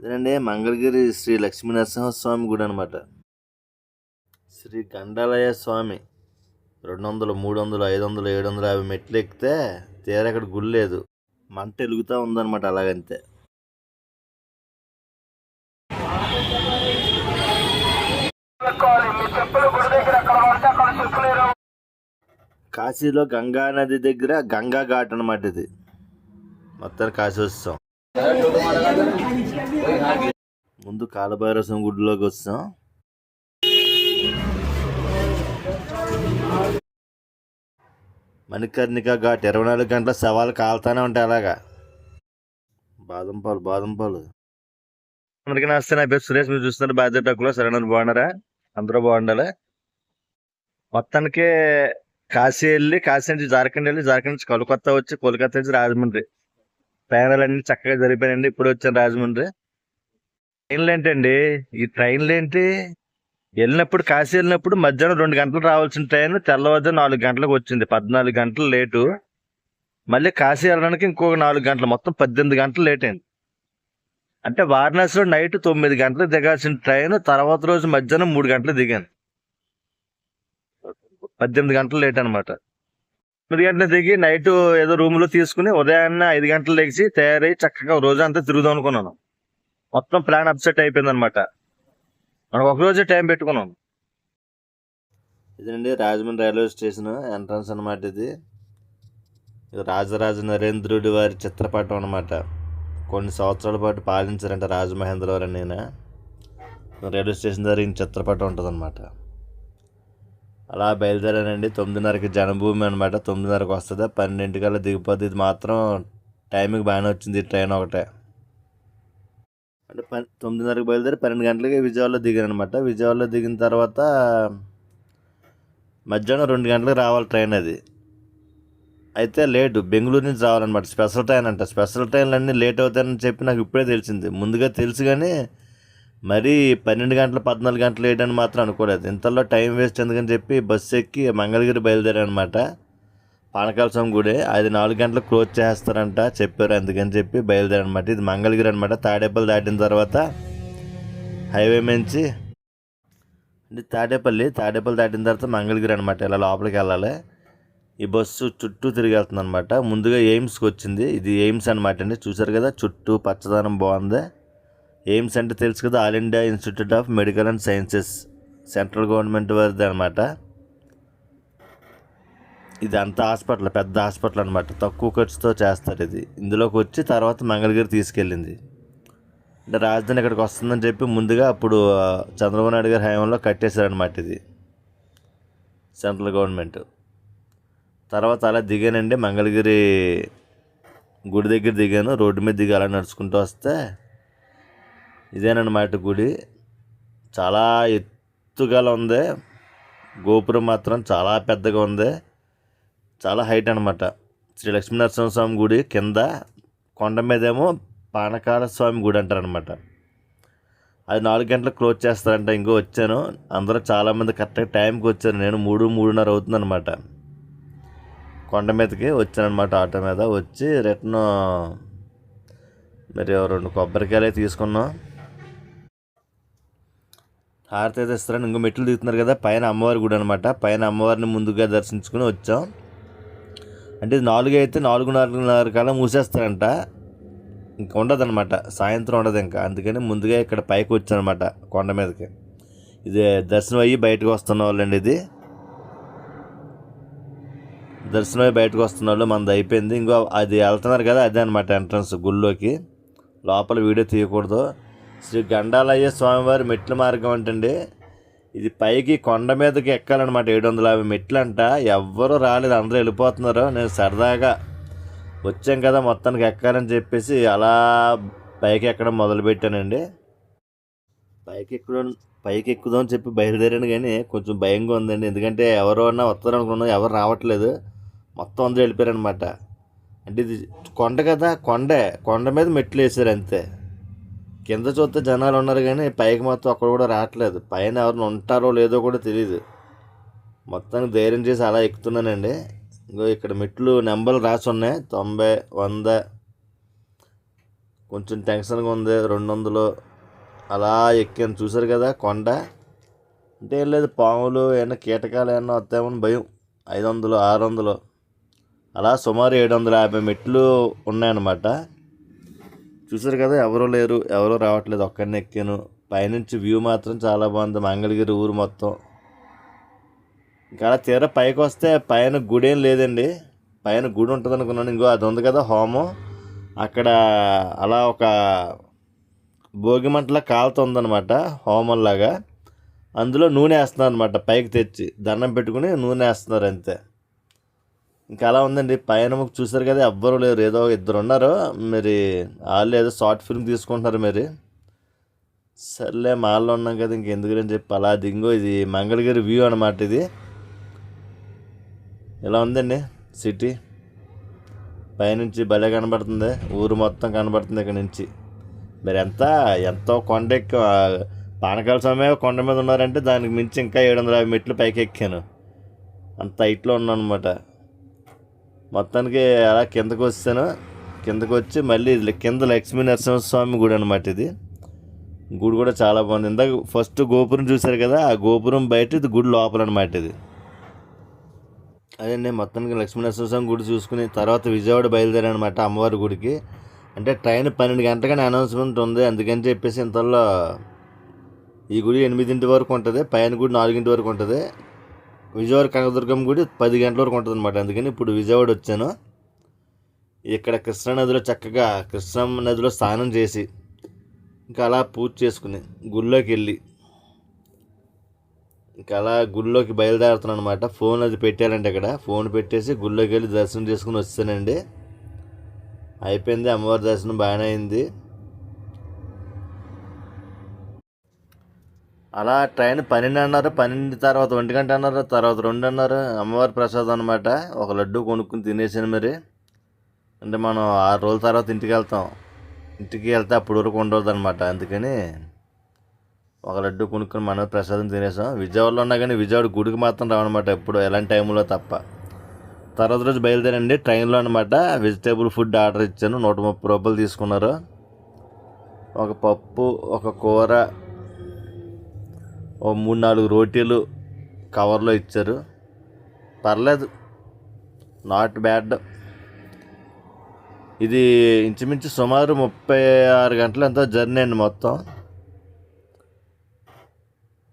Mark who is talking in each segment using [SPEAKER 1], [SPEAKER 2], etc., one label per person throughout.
[SPEAKER 1] ఇదండి మంగళగిరి శ్రీ లక్ష్మీ నరసింహస్వామి గుడి అనమాట. శ్రీ గండాలయ స్వామి 200, 300, 500, 750 మెట్లు ఎక్కితే తీరా అక్కడ గుడి లేదు, మంట వెలుగుతూ ఉందన్నమాట. అలాగంతే. కాశీలో గంగా నది దగ్గర గంగా ఘాట్ అనమాట ఇది. మొత్తం కాశీ వస్తాం. ముందు కాలభైరవ గుడిలోకి వస్తాం. మణికర్ణిక ఘాట్ 24 గంటల సవాలు కాలుతానే ఉంటాయి. అలాగా బాదం పాలు. అందరికీ నమస్తే. నా పేరు సురేష్. మీరు చూస్తున్నారు బాధ్యత టక్కులో. సరైన బాగున్నారా? అందరూ బాగుండాలి. మొత్తానికి కాశీ వెళ్ళి, కాశీ నుంచి జార్ఖండ్ వెళ్ళి, జార్ఖండ్ నుంచి కోల్కతా వచ్చి, కోల్కతా నుంచి రాజమండ్రి ప్రయాణాలన్నీ చక్కగా జరిగిపోయాయండి. ఇప్పుడు వచ్చాను రాజమండ్రి. ట్రైన్లు ఏంటండి, ఈ ట్రైన్లు ఏంటి, వెళ్ళినప్పుడు కాశీ వెళ్ళినప్పుడు మధ్యాహ్నం 2 గంటలు రావాల్సిన ట్రైన్ తెల్లవారుజాము 4 గంటలకు వచ్చింది. 14 గంటలు లేటు. మళ్ళీ కాశీ వెళ్ళడానికి ఇంకొక 4 గంటలు, మొత్తం 18 గంటలు లేట్ అయింది. అంటే వారణాసిలో నైట్ 9 గంటలకు దిగాల్సిన ట్రైన్ తర్వాత రోజు మధ్యాహ్నం 3 గంటలు దిగాను. 18 గంటలు లేట్ అనమాట. 9 గంటలు దిగి నైట్ ఏదో రూమ్ లో తీసుకుని ఉదయాన్నే 5 గంటలు లేచి తయారై చక్కగా రోజు అంతా తిరుగుదాం అనుకున్నాను. మొత్తం ప్లాన్ అప్సెట్ అయిపోయింది అనమాట. మనకు ఒక రోజే టైం పెట్టుకున్నాం. ఇదండి రాజమండ్రి రైల్వే స్టేషన్ ఎంట్రన్స్ అనమాట. ఇది రాజరాజ నరేంద్రుడి వారి చిత్రపటం అనమాట. కొన్ని సంవత్సరాల పాటు పాలించారంట రాజమహేంద్రవరం. నేను రైల్వే స్టేషన్ జరిగిన చిత్రపటం ఉంటుంది అనమాట. అలా బయలుదేరానండి. 9:30కి జనభూమి అనమాట. 9:30కి వస్తుంది, 12 దిగిపోద్ది. ఇది మాత్రం టైంకి బాగానే వచ్చింది ఈ ట్రైన్ ఒకటే. అంటే 9:30కి బయలుదేరి 12 గంటలకి విజయవాడలో దిగాను అనమాట. విజయవాడలో దిగిన తర్వాత మధ్యాహ్నం 2 గంటలకు రావాలి ట్రైన్. అది అయితే లేటు, బెంగళూరు నుంచి రావాలన్నమాట. స్పెషల్ ట్రైన్ అంట. స్పెషల్ ట్రైన్లు అన్నీ లేట్ అవుతాయని చెప్పి నాకు ఇప్పుడే తెలిసింది. ముందుగా తెలుసు కానీ మరీ 12 గంటలు 14 గంటలు లేట్ అని మాత్రం అనుకోలేదు. ఇంతలో టైం వేస్ట్ ఎందుకని చెప్పి బస్సు ఎక్కి మంగళగిరి బయలుదేరానమాట. పానకాల స్వామి గుడి అది 4 గంటలకు క్లోజ్ చేస్తారంట చెప్పారు. అందుకని చెప్పి బయలుదేరనమాట. ఇది మంగళగిరి అనమాట. తాడేపల్లి దాటిన తర్వాత హైవే నుంచి తాడేపల్లి దాటిన తర్వాత మంగళగిరి అనమాట. ఇలా లోపలికి వెళ్ళాలి. ఈ బస్సు చుట్టూ తిరిగి వెళ్తుంది అనమాట. ముందుగా ఎయిమ్స్కి వచ్చింది. ఇది ఎయిమ్స్ అనమాట అండి. చూసారు కదా, చుట్టూ పచ్చదనం బాగుంది. ఎయిమ్స్ అంటే తెలుసు కదా, all India institute of medical and sciences, central government వారిది అనమాట. ఇది అంత హాస్పిటల్, పెద్ద హాస్పిటల్ అనమాట. తక్కువ ఖర్చుతో చేస్తారు ఇది. ఇందులోకి వచ్చి తర్వాత మంగళగిరి తీసుకెళ్ళింది. అంటే రాజధాని ఇక్కడికి వస్తుందని చెప్పి ముందుగా అప్పుడు చంద్రబాబు నాయుడు గారి హయాంలో కట్టేశారనమాట ఇది, సెంట్రల్ గవర్నమెంట్. తర్వాత అలా దిగానండి. మంగళగిరి గుడి దగ్గర దిగాను. రోడ్డు మీద దిగి అలా నడుచుకుంటూ వస్తే ఇదేనమాట గుడి. చాలా ఎత్తుగా ఉంది. గోపురం మాత్రం చాలా పెద్దగా ఉంది. చాలా హైట్ అనమాట. శ్రీ లక్ష్మీ నరసింహస్వామి గుడి కింద, కొండ మీదేమో పానకాల స్వామి గుడి అంటారనమాట. అది 4 గంటలకు క్లోజ్ చేస్తారంట. ఇంకో వచ్చాను. అందరూ చాలామంది కరెక్ట్గా టైంకి వచ్చారు. నేను 3:30 అవుతుందన్నమాట. కొండ మీదకి వచ్చానమాట. ఆటో మీద వచ్చి రిటర్న్ మరి 2 కొబ్బరికాయలు తీసుకున్నాం. హారతి అయితే ఇస్తారని ఇంకో మెట్లు దిగుతున్నారు కదా, పైన అమ్మవారి గుడి అనమాట. పైన అమ్మవారిని ముందుగా దర్శించుకుని వచ్చాం. అంటే ఇది 4 అయితే 4:30 కల్లా మూసేస్తారంట. ఇంకా ఉండదన్నమాట, సాయంత్రం ఉండదు ఇంకా. అందుకని ముందుగా ఇక్కడ పైకి వచ్చానమాట కొండ మీదకి. ఇది దర్శనం అయ్యి బయటకు వస్తున్న వాళ్ళండి. ఇది దర్శనం అయ్యి బయటకు వస్తున్న వాళ్ళు. మనది అయిపోయింది. ఇంకో అది వెళ్తున్నారు కదా, అదే అనమాట ఎంట్రన్స్ గుళ్ళోకి. లోపల వీడియో తీయకూడదు. శ్రీ గండాలయ్య స్వామివారి మెట్ల మార్గం అంటండి. ఇది పైకి కొండ మీదకి ఎక్కాలన్నమాట. 750 మెట్లు అంట. ఎవ్వరూ రాలేదు, అందరూ వెళ్ళిపోతున్నారు. నేను సరదాగా వచ్చాం కదా మొత్తానికి ఎక్కాలని చెప్పేసి అలా పైకి ఎక్కడం మొదలుపెట్టానండి. పైకి ఎక్కుదాం అని చెప్పి బయలుదేరాను కానీ కొంచెం భయంగా ఉందండి. ఎందుకంటే ఎవరో అన్నా వస్తారు అనుకున్నాం, ఎవరు రావట్లేదు. మొత్తం అందరూ వెళ్ళిపోయారనమాట. అంటే ఇది కొండ కదా, కొండ మీద మెట్లు వేసారు అంతే. కింద చూస్తే జనాలు ఉన్నారు కానీ పైకి మొత్తం అక్కడ కూడా రావట్లేదు. పైన ఎవరిని ఉంటారో లేదో కూడా తెలియదు. మొత్తానికి ధైర్యం చేసి అలా ఎక్కుతున్నానండి. ఇంకో ఇక్కడ మెట్లు నెంబర్లు రాసి ఉన్నాయి, 90, 100, కొంచెం టెన్షన్గా ఉంది. 200 అలా ఎక్కాను. చూసారు కదా కొండ. అంటే ఏం లేదు, పాములు ఏమైనా కీటకాలు ఏమన్నా వస్తాయని భయం. 500 600 అలా సుమారు 750 మెట్లు ఉన్నాయన్నమాట. చూసారు కదా, ఎవరూ లేరు, ఎవరూ రావట్లేదు, ఒక్కడిని ఎక్కాను. పైనుంచి వ్యూ మాత్రం చాలా బాగుంది, మంగళగిరి ఊరు మొత్తం. ఇంకా అలా తీరా పైకి వస్తే పైన గుడి ఏం లేదండి. పైన గుడి ఉంటుంది అనుకున్నాను. ఇంకో అది ఉంది కదా హోమం, అక్కడ అలా ఒక భోగి మంటలా కాలుతుందనమాట, హోమంలాగా. అందులో నూనె వేస్తున్నారు అనమాట, పైకి తెచ్చి దండం పెట్టుకుని నూనె వేస్తున్నారు అంతే. ఇంకా అలా ఉందండి. పైన చూసారు కదా, ఎవ్వరూ లేరు, ఏదో 2 ఉన్నారు. మరి వాళ్ళు ఏదో షార్ట్ ఫిల్మ్ తీసుకుంటున్నారు. మరి సర్లే మాల్లో ఉన్నాం కదా, ఇంకెందుకు అని చెప్పి అలా దింగో. ఇది మంగళగిరి వ్యూ అనమాట. ఇది ఇలా ఉందండి సిటీ. పైనుంచి భలే కనబడుతుంది, ఊరు మొత్తం కనబడుతుంది ఇక్కడ నుంచి. మరి ఎంతో కొండ ఎక్కి పానకాల స్వామి కొండ మీద ఉన్నారంటే దానికి మించి ఇంకా 750 మెట్లు పైకి ఎక్కాను. అంత హైట్లో ఉన్నాను అనమాట. మొత్తానికి అలా కిందకు వచ్చాను. కిందకు వచ్చి మళ్ళీ కింద లక్ష్మీ నరసింహస్వామి గుడి అనమాట. ఇది గుడి కూడా చాలా బాగుంది. ఇందాక ఫస్ట్ గోపురం చూశారు కదా, ఆ గోపురం బయట, ఇది గుడి లోపల అనమాట. ఇది అదే మొత్తానికి లక్ష్మీ నరసింహస్వామి గుడి చూసుకుని తర్వాత విజయవాడ బయలుదేరానమాట అమ్మవారి గుడికి. అంటే ట్రైన్ 12 గంటలకనే అనౌన్స్మెంట్ ఉంది, అందుకని చెప్పేసి ఇంతలో ఈ గుడి 8 వరకు ఉంటుంది, పైన గుడి 4 వరకు ఉంటుంది. విజయవాడ కనకదుర్గమ్మ గుడి 10 గంటల వరకు ఉంటుంది అనమాట. అందుకని ఇప్పుడు విజయవాడ వచ్చాను. ఇక్కడ కృష్ణానదిలో చక్కగా కృష్ణా నదిలో స్నానం చేసి ఇంకా అలా పూజ చేసుకుని గుళ్ళోకి వెళ్ళి ఇంకా అలా గుళ్ళోకి బయలుదేరుతున్నాను అనమాట. ఫోన్ అది పెట్టారంటే అక్కడ ఫోన్ పెట్టేసి గుళ్ళోకి వెళ్ళి దర్శనం చేసుకుని వచ్చానండి. అయిపోయింది, అమ్మవారి దర్శనం బాగానే అయింది. అలా ట్రైన్ 12 అన్నారు, 12 తర్వాత 1 గంట అన్నారు, తర్వాత 2 అన్నారు. అమ్మవారి ప్రసాదం అనమాట, ఒక లడ్డు కొనుక్కుని తినేసాను. మరి అంటే మనం 6 రోజుల తర్వాత ఇంటికి వెళ్తే అప్పటి వరకు ఉండదు అనమాట. అందుకని ఒక లడ్డు కొనుక్కొని మనం ప్రసాదం తినేసాం. విజయవాడలో ఉన్నా కానీ విజయవాడ గుడికి మాత్రం రావన్నమాట, ఎప్పుడు ఎలాంటి టైంలో తప్ప. తర్వాత రోజు బయలుదేరండి ట్రైన్లో అనమాట. వెజిటేబుల్ ఫుడ్ ఆర్డర్ ఇచ్చాను, 130 రూపాయలు తీసుకున్నారు. ఒక పప్పు, ఒక కూర, ఓ 3-4 రోటీలు కవర్లో ఇచ్చారు. పర్లేదు, నాట్ బ్యాడ్. ఇది ఇంచుమించు సుమారు 36 గంటలు ఎంతో జర్నీ అండి. మొత్తం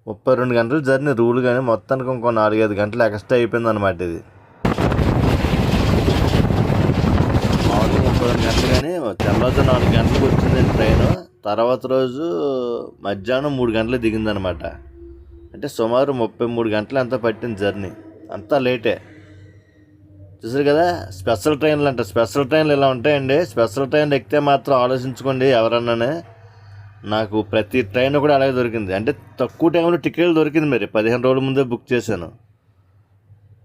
[SPEAKER 1] 32 గంటల జర్నీ రూల్, కానీ మొత్తానికి ఇంకో 4-5 గంటలు ఎక్స్ట్రా అయిపోయింది అనమాట. ఇది మామూలుగా 32 గంటలు, కానీ తెల్లవారు 4 గంటలకు వచ్చిందండి ట్రైన్. తర్వాత రోజు మధ్యాహ్నం 3 గంటలకు దిగిందనమాట. అంటే సుమారు 33 గంటలు ఎంతో పట్టింది జర్నీ, అంతా లేటే. చూసారు కదా, స్పెషల్ ట్రైన్లు అంటే స్పెషల్ ట్రైన్లు ఇలా ఉంటాయండి. స్పెషల్ ట్రైన్లు ఎక్కితే మాత్రం ఆలోచించుకోండి ఎవరన్నానే. నాకు ప్రతి ట్రైన్ కూడా అలాగే దొరికింది. అంటే తక్కువ టైంలో టికెట్లు దొరికింది. మరి 15 రోజుల ముందే బుక్ చేశాను,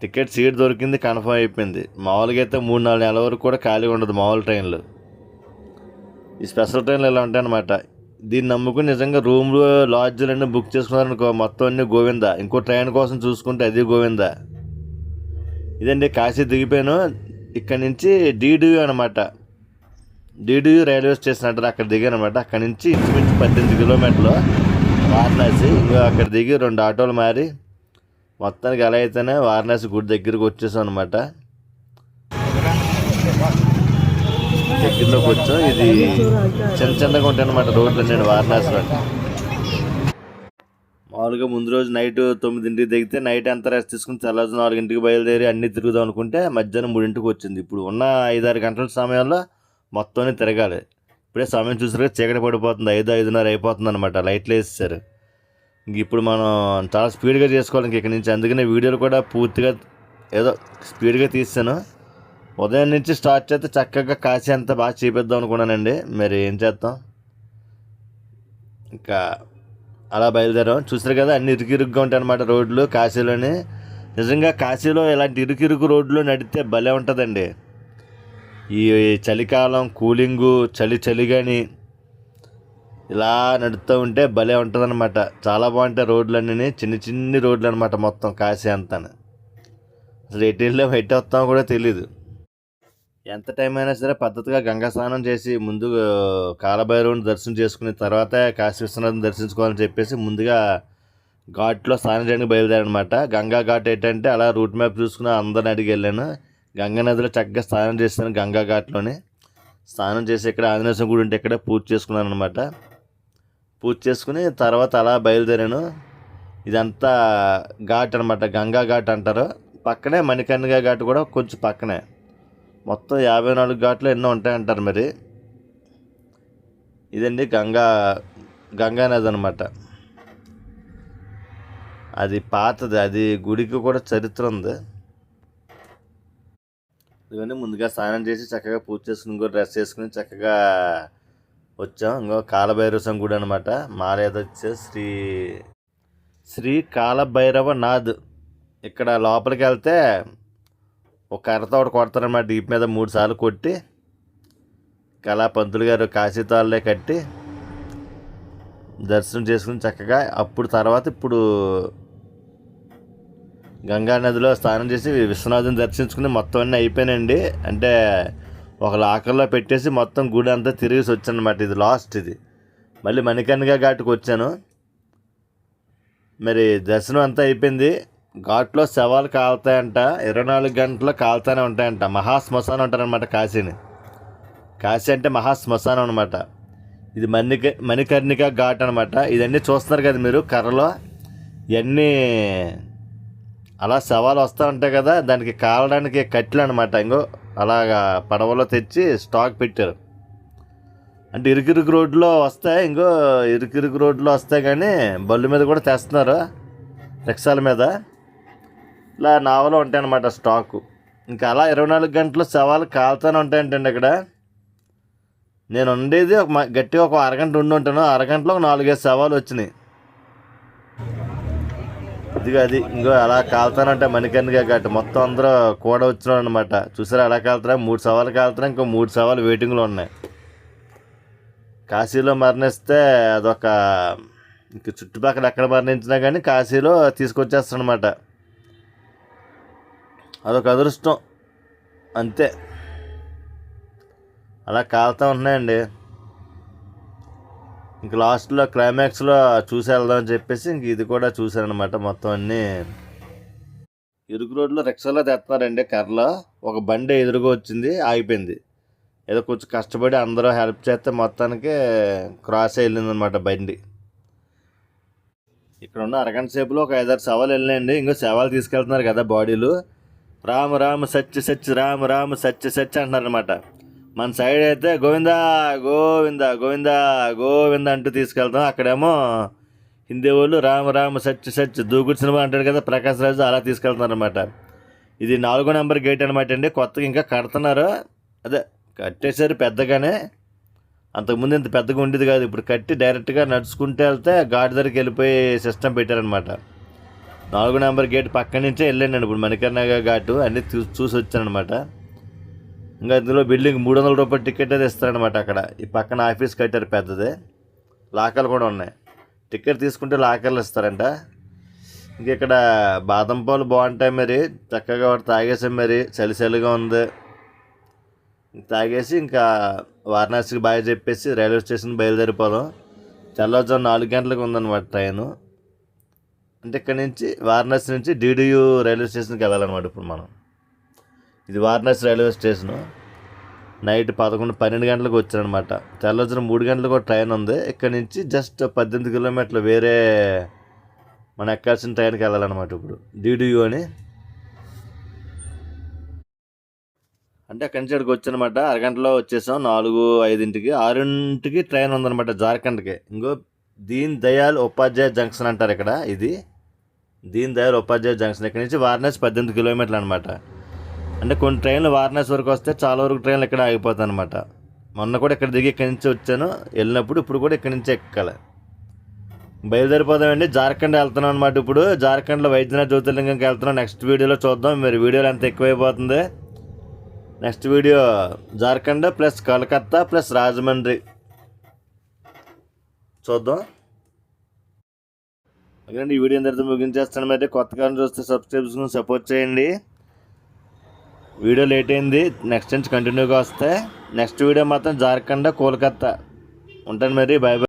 [SPEAKER 1] టికెట్ సీట్ దొరికింది, కన్ఫర్మ్ అయిపోయింది. మామూలుగా అయితే 3-4 నెలల వరకు కూడా ఖాళీ ఉండదు మామూలు ట్రైన్లు. ఈ స్పెషల్ ట్రైన్లు ఇలా ఉంటాయన్నమాట. దీన్ని నమ్ముకుని నిజంగా రూమ్లు, లాడ్జ్లు అన్నీ బుక్ చేసుకున్నారనుకో, మొత్తం అన్నీ గోవిందా. ఇంకో ట్రైన్ కోసం చూసుకుంటే అది గోవిందా. ఇదండి, కాశీ దిగిపోయాను. ఇక్కడ నుంచి డీడీయూ అనమాట, డీడీయూ రైల్వే స్టేషన్ అంటారు, అక్కడ దిగాను అనమాట. అక్కడ నుంచి ఇంచుమించు 18 కిలోమీటర్లు వారణాసి. ఇంకా అక్కడ దిగి 2 ఆటోలు మారి మొత్తానికి ఎలా అయితేనే వారణాసి గుడి దగ్గరికి వచ్చేసాం అనమాట. దగ్గరలోకి వచ్చాం. ఇది చిన్నగా ఉంటాయి అనమాట రోడ్లు. నేను వారణాసిలో మామూలుగా ముందు రోజు నైట్ 9ంటికి దిగితే నైట్ అంతా రెస్ట్ తీసుకుని తెల్లవారు 4ంటికి బయలుదేరి అన్నీ తిరుగుదాం అనుకుంటే మధ్యాహ్నం 3ంటికి వచ్చింది. ఇప్పుడు ఉన్న 5-6 గంటల సమయంలో మొత్తం తిరగాలి. ఇప్పుడే సమయం చూసారుగా, చీకటి పడిపోతుంది, 5-5:30 అయిపోతుంది అనమాట. లైట్లు వేసేసారు. ఇంక ఇప్పుడు మనం చాలా స్పీడ్గా చేసుకోవాలి ఇంక ఇక్కడ నుంచి. అందుకనే వీడియోలు కూడా పూర్తిగా ఏదో స్పీడ్గా తీసాను. ఉదయం నుంచి స్టార్ట్ చేస్తే చక్కగా కాశీ అంతా బాగా చూపిద్దాం అనుకున్నానండి. మరి ఏం చేద్దాం, ఇంకా అలా బయలుదేరాం. చూసారు కదా, అన్ని ఇరుకిరుగ్గా ఉంటాయి అన్నమాట రోడ్లు కాశీలోని. నిజంగా కాశీలో ఇలాంటి ఇరుకిరుకు రోడ్లు నడితే భలే ఉంటుందండి. ఈ చలికాలం కూలింగు, చలి కానీ ఇలా నడుస్తూ ఉంటే భలే ఉంటుందన్నమాట. చాలా బాగుంటాయి రోడ్లన్నీ, చిన్ని రోడ్లు అనమాట మొత్తం కాశీ అంతా. అసలు ఎటు వెళ్ళాం ఎటు వస్తామో కూడా తెలీదు. ఎంత టైం అయినా సరే పద్ధతిగా గంగా స్నానం చేసి ముందు కాలభైరవుని దర్శనం చేసుకుని తర్వాత కాశీ విశ్వనాథ్ని దర్శించుకోవాలని చెప్పేసి ముందుగా ఘాట్లో స్నానం చేయడానికి బయలుదేరనమాట. గంగా ఘాట్ ఏంటంటే అలా రూట్ మ్యాప్ చూసుకుని అందరిని అడిగి వెళ్ళాను. గంగా నదిలో చక్కగా స్నానం చేశాను. గంగా ఘాట్లోనే స్నానం చేసి ఇక్కడ ఆంజనేయ స్వామి గుడి ఉంటే ఇక్కడ పూజ చేసుకున్నాను అనమాట. పూజ చేసుకుని తర్వాత అలా బయలుదేరాను. ఇదంతా ఘాట్ అనమాట, గంగా ఘాట్ అంటారు. పక్కనే మణికర్ణిక ఘాట్ కూడా కొంచెం పక్కనే. మొత్తం 54 ఘాట్లు ఎన్నో ఉంటాయంటారు. మరి ఇదండి గంగా నది అనమాట. అది పాతది, అది గుడికి కూడా చరిత్ర ఉంది. ఇవన్నీ ముందుగా స్నానం చేసి చక్కగా పూజ చేసుకుని ఇంకో డ్రెస్ వేసుకుని చక్కగా వచ్చాం. ఇంకో కాలభైరవ స్వామి గుడి అనమాట. మాలేద వచ్చే శ్రీ కాలభైరవ నాథ్. ఇక్కడ లోపలికి వెళ్తే ఒక కర్రతో ఒకటి కొడతారనమాట. డీప్ మీద 3 సార్లు కొట్టి కళా పంతులు గారు కాశీతాళ్ళే కట్టి దర్శనం చేసుకుని చక్కగా అప్పుడు తర్వాత ఇప్పుడు గంగా నదిలో స్నానం చేసి విశ్వనాథుని దర్శించుకుని మొత్తం అన్నీ అయిపోయానండి. అంటే ఒక లాకర్లో పెట్టేసి మొత్తం గుడి అంతా తిరిగేసి వచ్చాను అనమాట. ఇది లాస్ట్. ఇది మళ్ళీ మణికర్ణిక ఘాట్కి వచ్చాను. మరి దర్శనం అంతా అయిపోయింది. ఘాట్లో శవాలు కాలుతాయంట, 24 గంటలు కాలుతూనే ఉంటాయంట. మహాశ్మశానం అంటారనమాట కాశీని. కాశీ అంటే మహాశ్మశానం అనమాట. ఇది మణికర్ణిక ఘాట్ అనమాట. ఇదన్నీ చూస్తున్నారు కదా మీరు, కర్రలో ఇవన్నీ అలా శవాలు వస్తూ ఉంటాయి కదా, దానికి కాలడానికి కట్టెలు అనమాట. ఇంకో అలాగా పడవలో తెచ్చి స్టాక్ పెట్టారు. అంటే ఇరుకిరుకు రోడ్లో వస్తాయి, ఇరుకిరుకు రోడ్లో వస్తాయి కానీ బళ్ళు మీద కూడా తెస్తున్నారు, రిక్షాల మీద. ఇలా నావలో ఉంటాయి అన్నమాట స్టాకు. ఇంకా అలా 24 గంటలు శవాలు కాలుతూనే ఉంటాయంటండి ఇక్కడ. నేను ఉండేది గట్టిగా ఒక అరగంట ఉండి ఉంటాను. అరగంటలో 4-5 శవాలు వచ్చినాయి. ఇదిగా అది అలా కాలుతానంటే మణికర్ణిక ఘాట్ మొత్తం అందరూ కూడా వచ్చినారు అనమాట. చూసారా అలా కాలుతున్నా, 3 శవాలు కాలుతున్నా, ఇంకో 3 శవాలు వెయిటింగ్లో ఉన్నాయి. కాశీలో మరణిస్తే అదొక ఇంక చుట్టుపక్కల ఎక్కడ మరణించినా కానీ కాశీలో తీసుకొచ్చేస్తారనమాట. అదొక అదృష్టం అంతే. అలా కాలుతూ ఉంటున్నాయండి. ఇంక లాస్ట్లో క్లైమాక్స్లో చూసి వెళ్దామని చెప్పేసి ఇంక ఇది కూడా చూశారనమాట. మొత్తం అన్నీ ఇరుకు రోడ్లో రిక్షాలో తెస్తున్నారండి కర్రలో. ఒక బండి ఎదురుగా వచ్చింది, ఆగిపోయింది. ఏదో కొంచెం కష్టపడి అందరూ హెల్ప్ చేస్తే మొత్తానికి క్రాస్ వెళ్ళిందనమాట బండి. ఇక్కడ ఉన్న అరగంట సేపులో ఒక 5-6 శవాలు వెళ్ళినాయండి. ఇంకో శవాలు తీసుకెళ్తున్నారు కదా బాడీలు. రామ రామ సత్య సత్య రామ రామ సత్య సత్య అంటున్నారనమాట. మన సైడ్ అయితే గోవిందా గోవిందా గోవిందా గోవిందా అంటూ తీసుకెళ్తాం. అక్కడేమో హిందీ వాళ్ళు రామ రామ సత్య సత్య దూకుడు సినిమా అంటాడు కదా ప్రకాష్ రాజు, అలా తీసుకెళ్తున్నారనమాట. ఇది 4వ నెంబర్ గేట్ అనమాట అండి. కొత్తగా ఇంకా కడుతున్నారు. అదే కట్టేశారు పెద్దగానే. అంతకుముందు ఇంత పెద్దగా ఉండేది కాదు. ఇప్పుడు కట్టి డైరెక్ట్గా నడుచుకుంటూ వెళ్తే ఘాట్ దగ్గరికి వెళ్ళిపోయి సిస్టమ్ పెట్టారనమాట. 4వ నెంబర్ గేట్ పక్క నుంచే వెళ్ళాను ఇప్పుడు మణికర్ణిక ఘాటు అన్నీ చూసి వచ్చానమాట. ఇంకా ఇందులో బిల్డింగ్ 300 రూపాయల టికెట్ అయితే ఇస్తారనమాట. అక్కడ ఈ పక్కన ఆఫీస్ కట్టారు పెద్దదే, లాకర్లు కూడా ఉన్నాయి. టికెట్ తీసుకుంటే లాకర్లు ఇస్తారంట. ఇంక ఇక్కడ బాదం పాలు బాగుంటాయి. మరి చక్కగా వాడు తాగేసాం. మరి చలిగా ఉంది. తాగేసి ఇంకా వారణాసికి బాగా చెప్పేసి రైల్వే స్టేషన్ బయలుదేరిపోదాం. తెల్లవారుజాము 4 గంటలకు ఉందన్నమాట ట్రైను. అంటే ఇక్కడ నుంచి వారణాసి నుంచి DDU రైల్వే స్టేషన్కి వెళ్ళాలన్నమాట. ఇప్పుడు మనం ఇది వారణాసి రైల్వే స్టేషను. నైట్ 11-12 గంటలకు వచ్చానమాట. తెల్లవారుజాము 3 గంటలకు ట్రైన్ ఉంది. ఇక్కడ నుంచి జస్ట్ 18 కిలోమీటర్లు వేరే మనం ఎక్కాల్సిన ట్రైన్కి వెళ్ళాలన్నమాట. ఇప్పుడు DDU అని. అంటే అక్కడి నుంచి అక్కడికి వచ్చానమాట. అరగంటలో వచ్చేసాం. 4-5కి 6కి ట్రైన్ ఉందన్నమాట జార్ఖండ్కి. దీన్ దయాల్ ఉపాధ్యాయ జంక్షన్ అంటారు ఇక్కడ. ఇది దీన్ దయాల్ ఉపాధ్యాయ జంక్షన్. ఇక్కడ నుంచి వారణాసి 18 కిలోమీటర్లు అనమాట. అంటే కొన్ని ట్రైన్లు వారణాసి వరకు వస్తే చాలా వరకు ట్రైన్లు ఇక్కడ ఆగిపోతాయి అనమాట. మొన్న కూడా ఇక్కడ దిగి ఇక్కడి నుంచి వచ్చాను వెళ్ళినప్పుడు. ఇప్పుడు కూడా ఇక్కడి నుంచి ఎక్కాలి. బయలుదేరిపోదామండి. జార్ఖండ్ వెళ్తున్నాం అనమాట. ఇప్పుడు జార్ఖండ్లో వైద్యనాథ్ జ్యోతిర్లింగంకి వెళ్తున్నాం. నెక్స్ట్ వీడియోలో చూద్దాం. మీరు వీడియోలో ఎంత ఎక్కువైపోతుంది. Next video Jharkhand plus Calcutta plus Rajahmundry చూద్దాం. అందుకని ఈ వీడియో అందరితో ముగించేస్తాను. మరి కొత్తగా చూస్తే సబ్స్క్రైబ్ చేసుకుని సపోర్ట్ చేయండి. వీడియో లేట్ అయింది, నెక్స్ట్ నుంచి కంటిన్యూగా వస్తే. నెక్స్ట్ వీడియో మాత్రం జార్ఖండ్ కోల్కత్తా. ఉంటాను మరి, బాయ్ బాయ్.